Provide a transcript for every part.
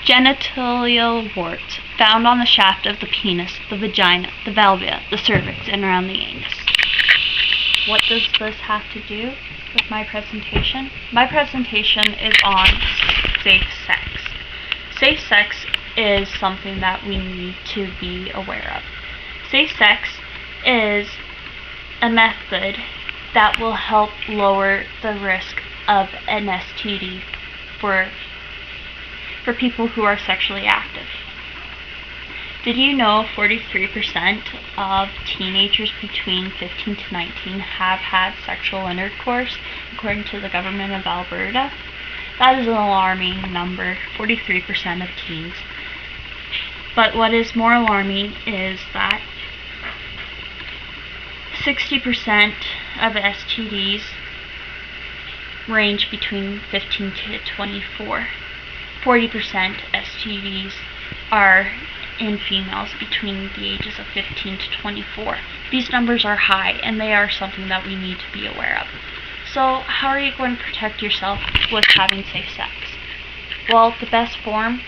Genital warts found on the shaft of the penis, the vagina, the vulva, the cervix, and around the anus. What does this have to do with my presentation? My presentation is on safe sex. Safe sex is something that we need to be aware of. Safe sex is a method that will help lower the risk of an STD for people who are sexually active. Did you know 43% of teenagers between 15 to 19 have had sexual intercourse, according to the government of Alberta? That is an alarming number, 43% of teens. But what is more alarming is that 60% of STDs range between 15 to 24. 40% STDs are in females between the ages of 15 to 24. These numbers are high, and they are something that we need to be aware of. So how are you going to protect yourself with having safe sex? Well, the best form,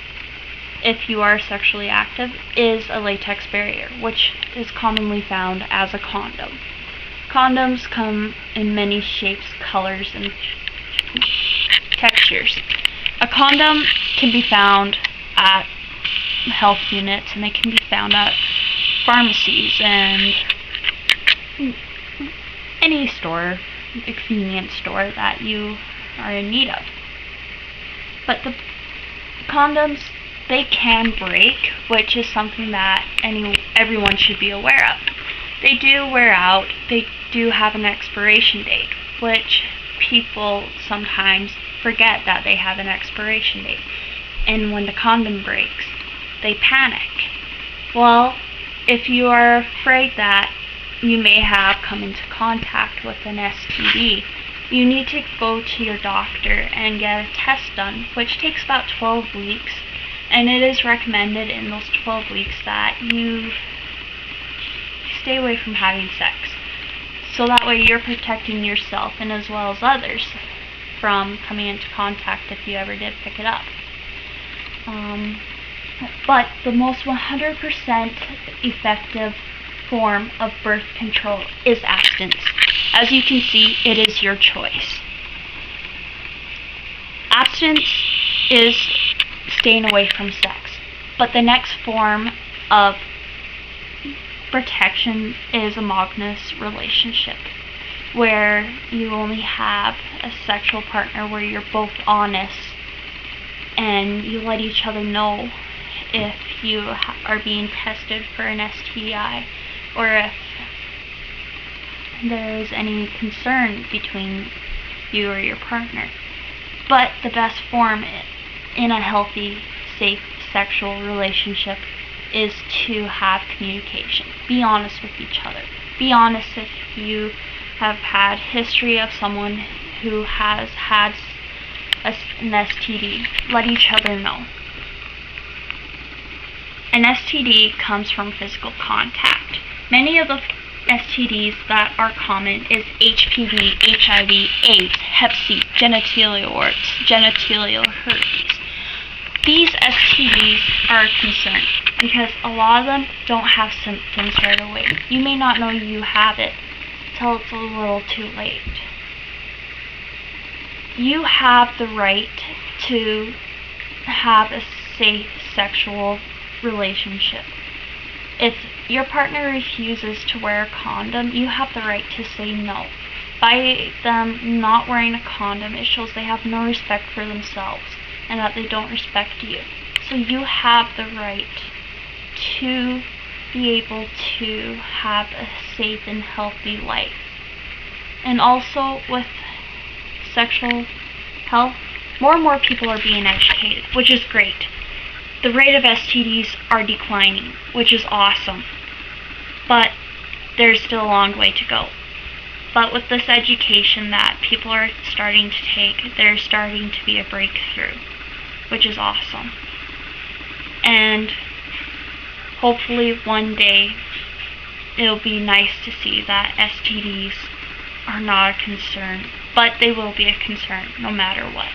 if you are sexually active, is a latex barrier, which is commonly found as a condom. Condoms come in many shapes, colors, and textures. A condom can be found at health units, and they can be found at pharmacies and any store, a convenience store that you are in need of. But the condoms, they can break, which is something that everyone should be aware of. They do wear out. They do have an expiration date, which people sometimes forget that they have an expiration date. And when the condom breaks, they panic. Well, if you are afraid that you may have come into contact with an STD, you need to go to your doctor and get a test done, which takes about 12 weeks. And it is recommended in those 12 weeks that you stay away from having sex. So that way you're protecting yourself and as well as others from coming into contact if you ever did pick it up. But the most 100% effective form of birth control is abstinence. As you can see, it is your choice. Abstinence is staying away from sex. But the next form of protection is a monogamous relationship, where you only have a sexual partner where you're both honest and you let each other know if you are being tested for an STI or if there is any concern between you or your partner. But the best form in a healthy, safe sexual relationship is to have communication. Be honest with each other. Be honest if you have had history of someone who has had an STD. Let each other know. An STD comes from physical contact. Many of the STDs that are common is HPV, HIV, AIDS, Hep C, genitalial warts, genitalial herpes. These STDs are a concern because a lot of them don't have symptoms right away. You may not know you have it till it's a little too late. You have the right to have a safe sexual relationship. If your partner refuses to wear a condom, you have the right to say no. By them not wearing a condom, it shows they have no respect for themselves and that they don't respect you. So you have the right to be able to have a safe and healthy life. And also with sexual health, more and more people are being educated, which is great. The rate of STDs are declining, which is awesome. But there's still a long way to go. But with this education that people are starting to take, there's starting to be a breakthrough, which is awesome. And hopefully one day it'll be nice to see that STDs are not a concern, but they will be a concern no matter what.